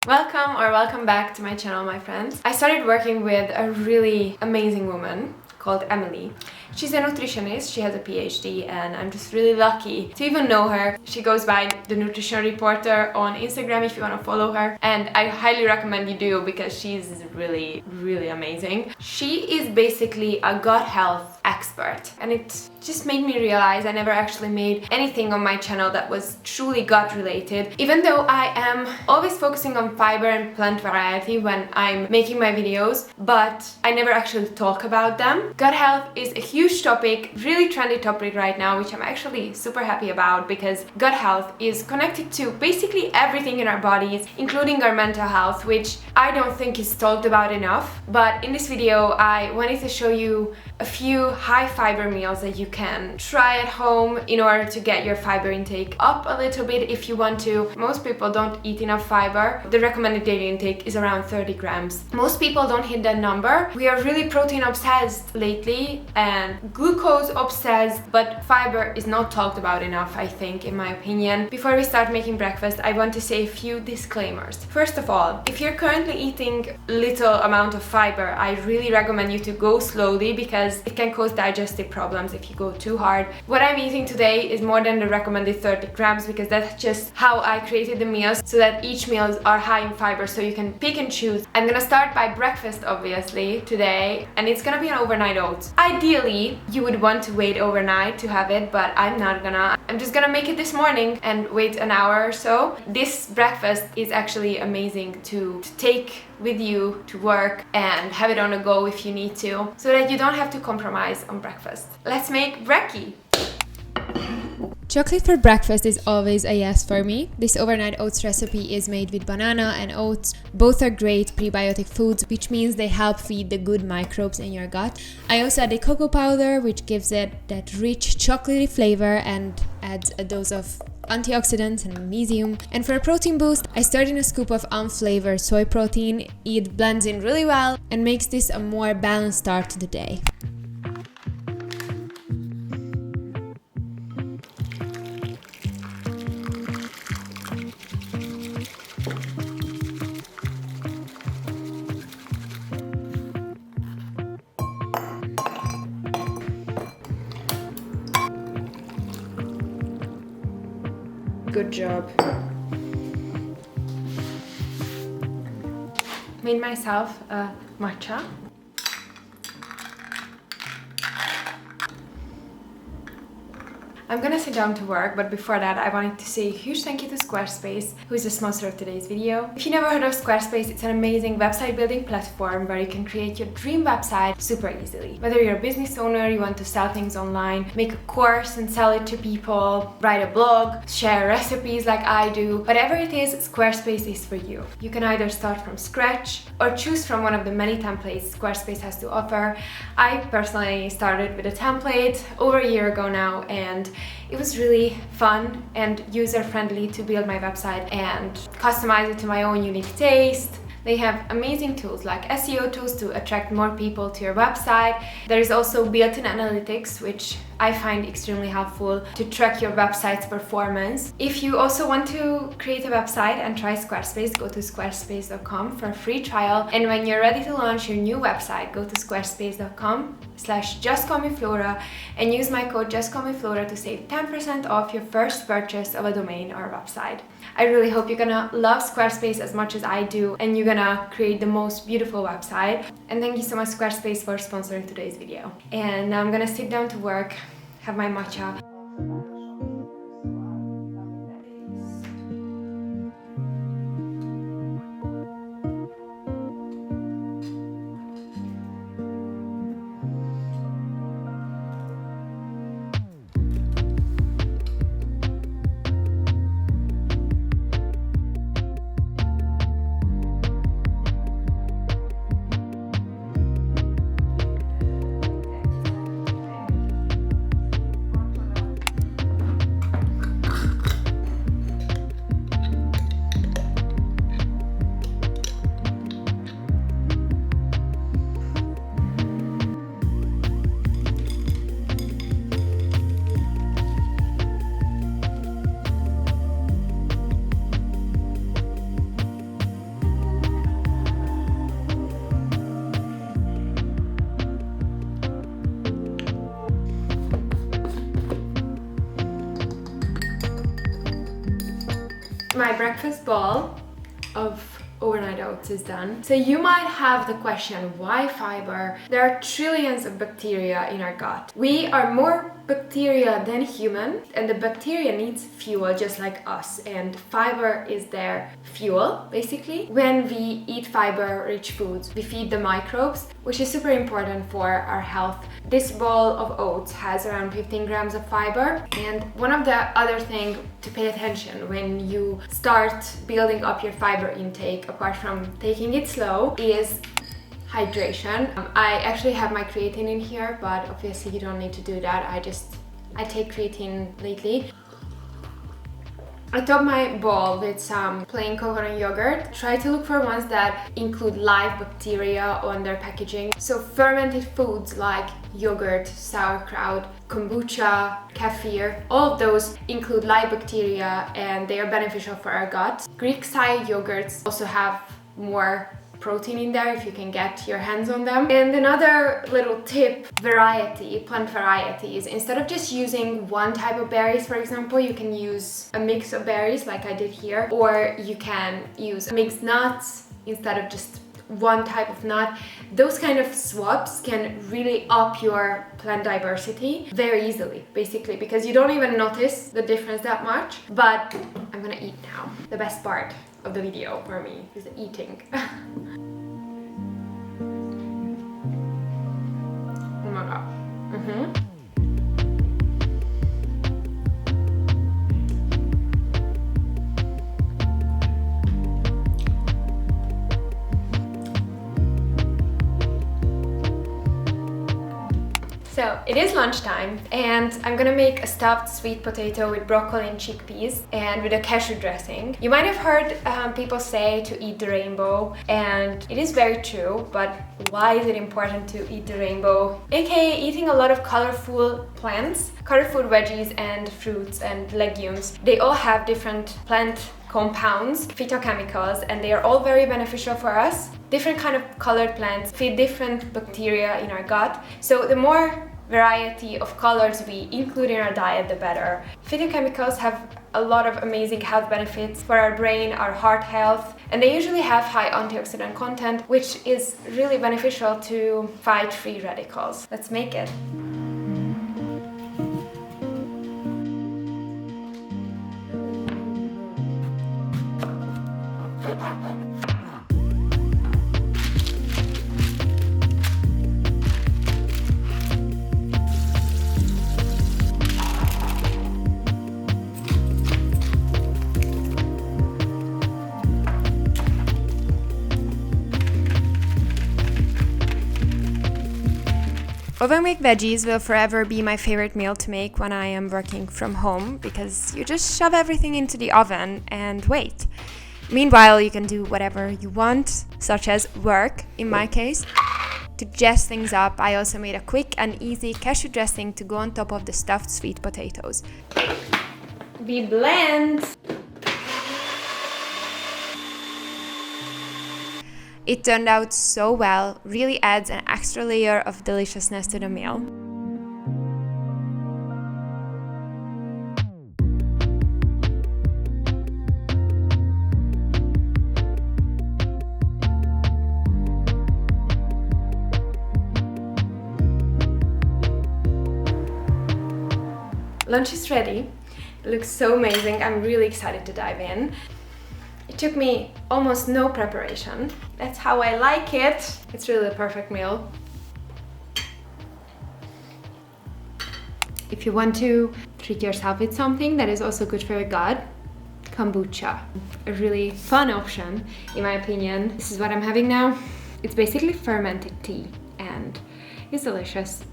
Welcome back to my channel, my friends. I started working with a really amazing woman called Emily. She's a nutritionist, she has a PhD, and I'm just really lucky to even know her. She goes by the Nutrition Reporter on Instagram if you want to follow her, and I highly recommend you do because she's really amazing. She is basically a gut health expert, and it just made me realize I never actually made anything on my channel that was truly gut related, even though I am always focusing on fiber and plant variety when I'm making my videos, but I never actually talk about them. Gut health is a huge topic, really trendy topic right now, which I'm actually super happy about because gut health is connected to basically everything in our bodies, including our mental health, which I don't think is talked about enough. But in this video, I wanted to show you a few high fiber meals that you can try at home in order to get your fiber intake up a little bit if you want to. Most people don't eat enough fiber. The recommended daily intake is around 30 grams. Most people don't hit that number. We are really protein obsessed lately and glucose obsessed, but fiber is not talked about enough, I think, in my opinion. Before we start making breakfast, I want to say a few disclaimers. First of all, if you're currently eating little amount of fiber, I really recommend you to go slowly because it can cause digestive problems if you go too hard. What I'm eating today is more than the recommended 30 grams because that's just how I created the meals, so that each meals are high in fiber so you can pick and choose. I'm gonna start by breakfast obviously today, and it's gonna be an overnight oats. Ideally, you would want to wait overnight to have it, but I'm not gonna. I'm just gonna make it this morning and wait an hour or so. This breakfast is actually amazing to take with you to work and have it on the go if you need to, so that you don't have to compromise on breakfast. Let's make brekkie! Chocolate for breakfast is always a yes for me. This overnight oats recipe is made with banana and oats. Both are great prebiotic foods, which means they help feed the good microbes in your gut. I also add a cocoa powder, which gives it that rich chocolatey flavor and adds a dose of antioxidants and magnesium. And for a protein boost, I stirred in a scoop of unflavored soy protein. It blends in really well and makes this a more balanced start to the day. Good job. Made myself a matcha. I'm gonna sit down to work, but before that I wanted to say a huge thank you to Squarespace, who is the sponsor of today's video. If you never heard of Squarespace, it's an amazing website building platform where you can create your dream website super easily. Whether you're a business owner, you want to sell things online, make a course and sell it to people, write a blog, share recipes like I do, whatever it is, Squarespace is for you. You can either start from scratch or choose from one of the many templates Squarespace has to offer. I personally started with a template over a year ago now, and it was really fun and user-friendly to build my website and customize it to my own unique taste. They have amazing tools like SEO tools to attract more people to your website. There is also built-in analytics, which I find extremely helpful to track your website's performance. If you also want to create a website and try Squarespace, go to squarespace.com for a free trial. And when you're ready to launch your new website, go to squarespace.com/Justcallmeflora and use my code Justcallmeflora to save 10% off your first purchase of a domain or website. I really hope you're gonna love Squarespace as much as I do, and you're gonna create the most beautiful website. And thank you so much, Squarespace, for sponsoring today's video. And now I'm gonna sit down to work, have my matcha. My breakfast bowl of overnight oats is done. So you might have the question, why fiber? There are trillions of bacteria in our gut. We are more bacteria than human, and the bacteria needs fuel just like us, and fiber is their fuel basically. When we eat fiber rich foods, we feed the microbes, which is super important for our health. This bowl of oats has around 15 grams of fiber, and one of the other things to pay attention when you start building up your fiber intake, apart from taking it slow, is hydration. I actually have my creatine in here, but obviously you don't need to do that. I take creatine lately. I top my bowl with some plain coconut yogurt. Try to look for ones that include live bacteria on their packaging. So fermented foods like yogurt, sauerkraut, kombucha, kefir, all of those include live bacteria and they are beneficial for our gut. Greek style yogurts also have more protein in there if you can get your hands on them. And another little tip, variety, plant varieties. Instead of just using one type of berries, for example, you can use a mix of berries like I did here, or you can use mixed nuts instead of just one type of nut. Those kind of swaps can really up your plant diversity very easily, basically, because you don't even notice the difference that much. But I'm gonna eat now. The best part of the video for me is eating. Oh my god. So it is lunchtime and I'm gonna make a stuffed sweet potato with broccoli and chickpeas and with a cashew dressing. You might have heard people say to eat the rainbow, and it is very true, but why is it important to eat the rainbow? AKA eating a lot of colorful plants, colorful veggies and fruits and legumes. They all have different plant compounds, phytochemicals, and they are all very beneficial for us. Different kind of colored plants feed different bacteria in our gut, so the more variety of colors we include in our diet, the better. Phytochemicals have a lot of amazing health benefits for our brain, our heart health, and they usually have high antioxidant content, which is really beneficial to fight free radicals. Let's make it. Oven-baked veggies will forever be my favorite meal to make when I am working from home, because you just shove everything into the oven and wait. Meanwhile, you can do whatever you want, such as work, in my case. To jazz things up, I also made a quick and easy cashew dressing to go on top of the stuffed sweet potatoes. We blend. It turned out so well, really adds an extra layer of deliciousness to the meal. Lunch is ready. It looks so amazing. I'm really excited to dive in. It took me almost no preparation. That's how I like it. It's really a perfect meal. If you want to treat yourself with something that is also good for your gut, kombucha. A really fun option, in my opinion. This is what I'm having now. It's basically fermented tea and it's delicious.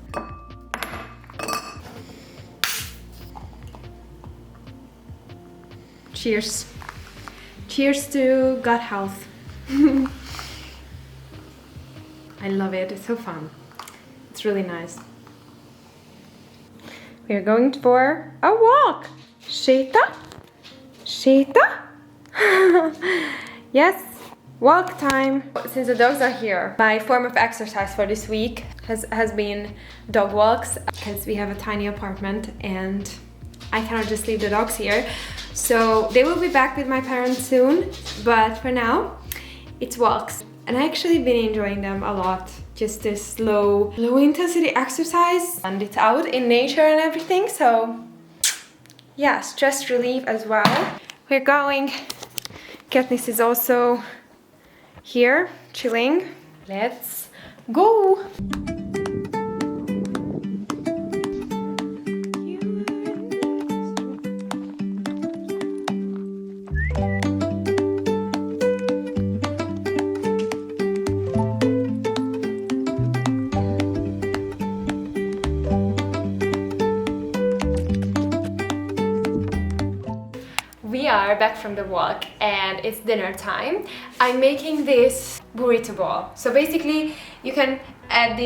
Cheers. Cheers to gut health. I love it, it's so fun. It's really nice. We are going for a walk. Sheta? Sheta? Yes, walk time. Since the dogs are here, my form of exercise for this week has been dog walks, because we have a tiny apartment and I cannot just leave the dogs here. So they will be back with my parents soon, but for now, it's walks. And I actually been enjoying them a lot. Just this low intensity exercise, and it's out in nature and everything, so yeah, stress relief as well. We're going. Katniss is also here, chilling. Let's go! We are back from the walk and it's dinner time. I'm making this burrito ball. So basically you can add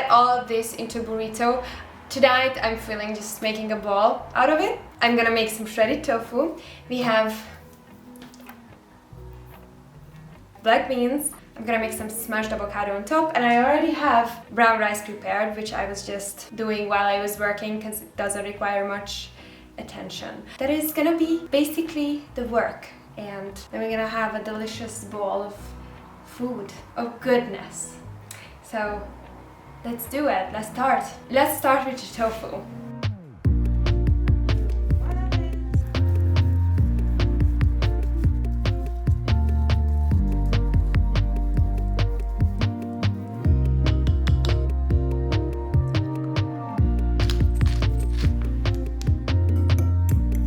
all of this into burrito. Tonight I'm feeling just making a ball out of it. I'm gonna make some shredded tofu. We have black beans. I'm gonna make some smashed avocado on top, and I already have brown rice prepared, which I was just doing while I was working because it doesn't require much attention. That is gonna be basically the work, and then we're gonna have a delicious bowl of food, of goodness. So let's do it. Let's start with the tofu.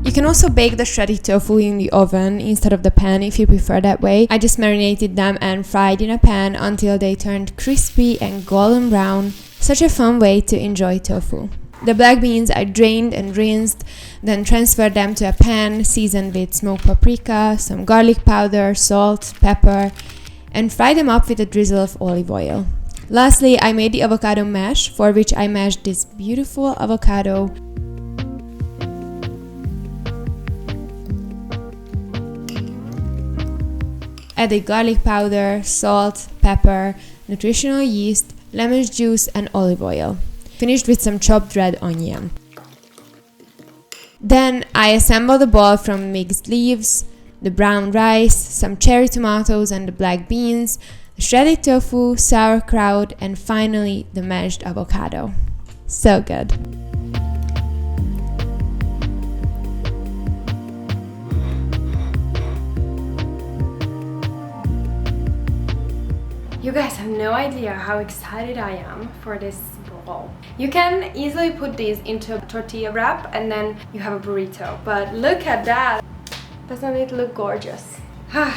You can also bake the shredded tofu in the oven instead of the pan if you prefer that way. I just marinated them and fried in a pan until they turned crispy and golden brown. Such a fun way to enjoy tofu. The black beans I drained and rinsed, then transferred them to a pan seasoned with smoked paprika, some garlic powder, salt, pepper, and fried them up with a drizzle of olive oil. Lastly, I made the avocado mash, for which I mashed this beautiful avocado. Added garlic powder, salt, pepper, nutritional yeast, lemon juice and olive oil. Finished with some chopped red onion. Then I assembled a ball from mixed leaves, the brown rice, some cherry tomatoes and the black beans, the shredded tofu, sauerkraut, and finally the mashed avocado. So good. You guys have no idea how excited I am for this bowl. You can easily put these into a tortilla wrap and then you have a burrito. But look at that! Doesn't it look gorgeous? I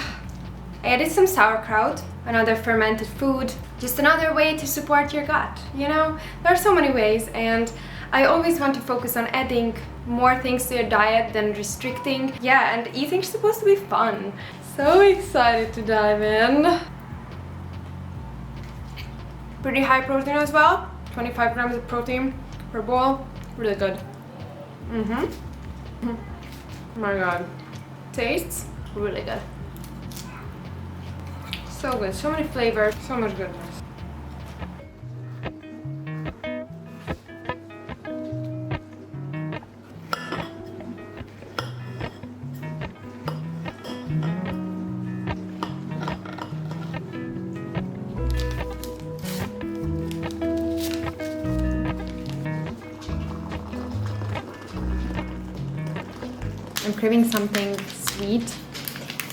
added some sauerkraut, another fermented food, just another way to support your gut. You know, there are so many ways, and I always want to focus on adding more things to your diet than restricting. Yeah, and eating's supposed to be fun. So excited to dive in. Pretty high protein as well, 25 grams of protein per bowl, really good. Oh my god, tastes really good. So good, so many flavors, so much goodness. I'm craving something sweet,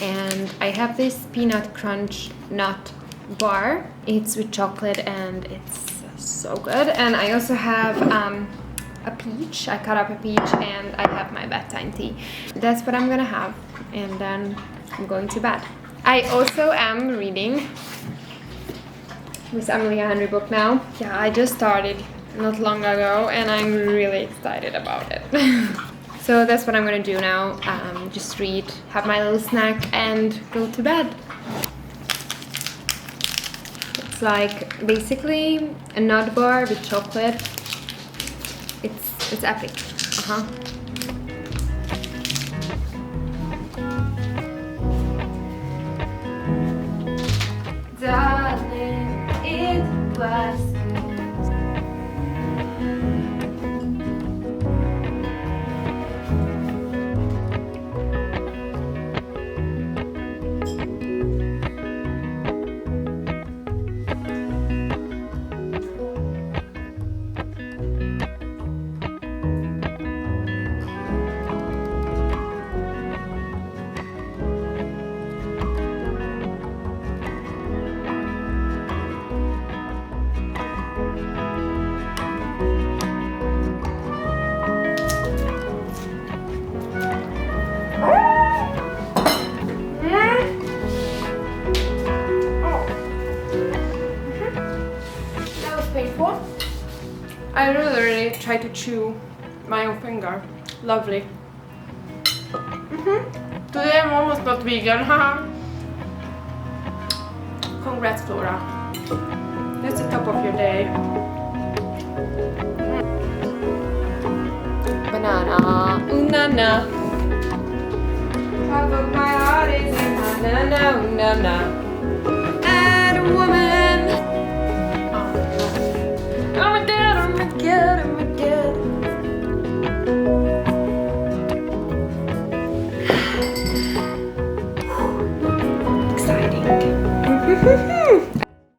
and I have this peanut crunch nut bar. It's with chocolate and it's so good. And I also have a peach. I cut up a peach and I have my bedtime tea. That's what I'm gonna have, and then I'm going to bed. I also am reading Miss Emily Henry book now. Yeah, I just started not long ago and I'm really excited about it. So that's what I'm gonna do now, just read, have my little snack and go to bed. It's like basically a nut bar with chocolate. It's epic. Darling, it was good. I really try to chew my own finger. Lovely. Today I'm almost not vegan, haha. Congrats, Flora. That's the top of your day. Banana, ooh na na. Top of my heart is in banana, ooh na na.